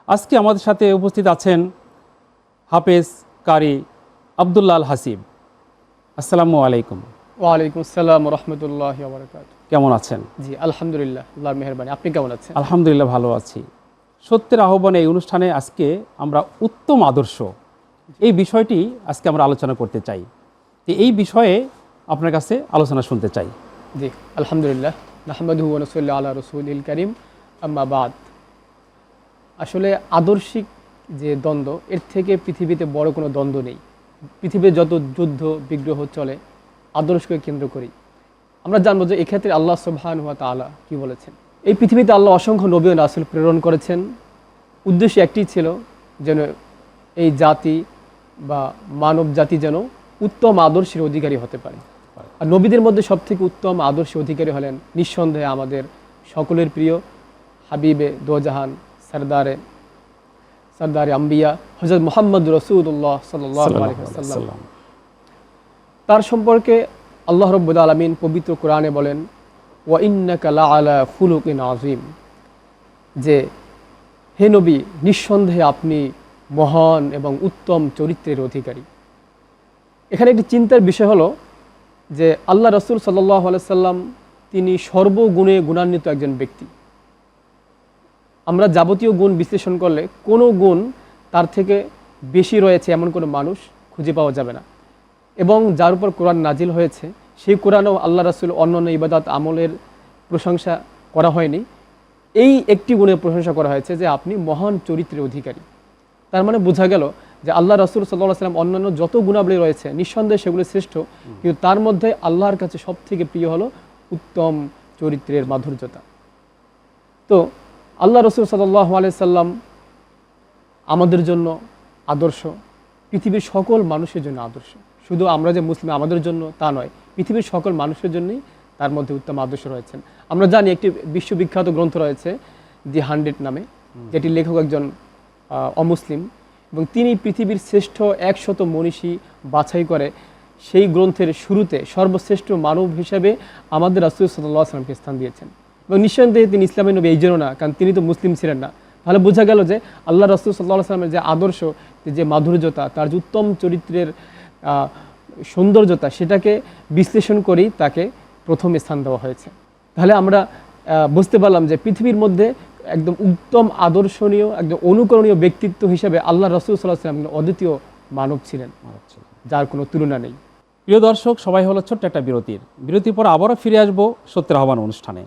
আজকে আমাদের সাথে উপস্থিত আছেন হাফেজ কারি আব্দুল্লাহ আল হাসিব। আসসালামু আলাইকুম। ওয়ালাইকুম আসসালাম রহমতুল্লাহ বারাকাত। কেমন আছেন? জি আলহামদুলিল্লাহ, আল্লাহর মেহেরবানি। আপনি কেমন আছেন? আলহামদুলিল্লাহ ভালো আছি। সত্যের আহ্বানে এই অনুষ্ঠানে আজকে আমরা উত্তম আদর্শ এই বিষয়টি আজকে আমরা আলোচনা করতে চাই। এই বিষয়ে আপনার কাছে আলোচনা শুনতে চাই। জি আলহামদুলিল্লাহ, নাহমাদুহু ওয়া নুসাল্লি আলা রাসূলিল কারীম, আম্মা বাদ। আসলে আদর্শিক যে দ্বন্দ্ব, এর থেকে পৃথিবীতে বড় কোনো দ্বন্দ্ব নেই। পৃথিবীর যত যুদ্ধ বিগ্রহ চলে আদর্শকে কেন্দ্র করেই। আমরা জানবো যে এক্ষেত্রে আল্লাহ সুবহানাহু ওয়া তাআলা কি বলেছেন। এই পৃথিবীতে আল্লাহ অসংখ্য নবী ও রাসূল প্রেরণ করেছেন। উদ্দেশ্য একটিই ছিল, যেন এই জাতি বা মানব জাতি যেন উত্তম আদর্শের অধিকারী হতে পারে। আর নবীদের মধ্যে সবথেকে উত্তম আদর্শের অধিকারী হলেন নিঃসন্দেহে আমাদের সকলের প্রিয় হাবিবে দোজাহান সরদারে আম্বিয়া হযরত মুহাম্মদ রাসূলুল্লাহ সাল্লাল্লাহু আলাইহি ওয়াসাল্লাম। তার সম্পর্কে আল্লাহ রাব্বুল আলামিন পবিত্র কোরআনে বলেন, ওয়া ইন্নাকা লাআলা খুলুকিন আযীম, যে হে নবী, নিঃসন্দেহে আপনি মহান এবং উত্তম চরিত্রের অধিকারী। এখানে একটি চিন্তার বিষয় হলো যে আল্লাহ রাসূল সাল্লাল্লাহু আলাইহি সাল্লাম তিনি সর্বগুণে গুণান্বিত একজন ব্যক্তি। আমরা যাবতীয় গুণ বিশ্লেষণ করলে কোনো গুণ তার থেকে বেশি রয়েছে এমন কোনো মানুষ খুঁজে পাওয়া যাবে না। এবং যার উপর কোরআন নাজিল হয়েছে সেই কোরআনেও আল্লাহ রাসূল অন্যান্য ইবাদত আমলের প্রশংসা করা হয়নি, এই একটি গুণের প্রশংসা করা হয়েছে যে আপনি মহান চরিত্রের অধিকারী। তার মানে বোঝা গেল যে আল্লাহ রাসূল সাল্লাল্লাহু আলাইহি ওয়াসাল্লাম অন্যান্য যত গুণাবলী রয়েছে নিঃসন্দেহে সেগুলো শ্রেষ্ঠ, কিন্তু তার মধ্যে আল্লাহর কাছে সবথেকে প্রিয় হলো উত্তম চরিত্রের মাধুর্যতা। তো আল্লাহ রাসূল সাল্লাল্লাহু আলাইহি সাল্লাম আমাদের জন্য আদর্শ, পৃথিবীর সকল মানুষের জন্য আদর্শ। শুধু আমরা যে মুসলিম আমাদের জন্য তা নয়, পৃথিবীর সকল মানুষের জন্যই তার মধ্যে উত্তম আদর্শ রয়েছেন। আমরা জানি একটি বিশ্ববিখ্যাত গ্রন্থ রয়েছে দি 100 নামে, যেটির লেখক একজন অমুসলিম, এবং তিনি পৃথিবীর শ্রেষ্ঠ 100 মনীষী বাছাই করে সেই গ্রন্থের শুরুতে সর্বশ্রেষ্ঠ মানব হিসেবে আমাদের রাসূল সাল্লাল্লাহু আলাইহি ওয়াসাল্লামকে স্থান দিয়েছেন। এবং নিঃসন্দেহে তিনি ইসলামের নবী এই জন্য না, কারণ তিনি তো মুসলিম ছিলেন না। তাহলে বোঝা গেল যে আল্লাহ রাসূল সাল্লাল্লাহু আলাইহি ওয়াসাল্লামের যে আদর্শ, যে মাধুর্যতা, তার যে উত্তম চরিত্রের সৌন্দর্যতা, সেটাকে বিশ্লেষণ করেই তাকে প্রথম স্থান দেওয়া হয়েছে। তাহলে আমরা বুঝতে পারলাম যে পৃথিবীর মধ্যে একদম উত্তম আদর্শনীয় একদম অনুকরণীয় ব্যক্তিত্ব হিসেবে আল্লাহ রাসূল সাল্লাল্লাহু আলাইহি ওয়াসাল্লাম অদ্বিতীয় মানব ছিলেন, যার কোনো তুলনা নেই। প্রিয় দর্শক, সবাই হলো ছোট্ট একটা বিরতির পর আবারও ফিরে আসবো সত্যের আহ্বান অনুষ্ঠানে।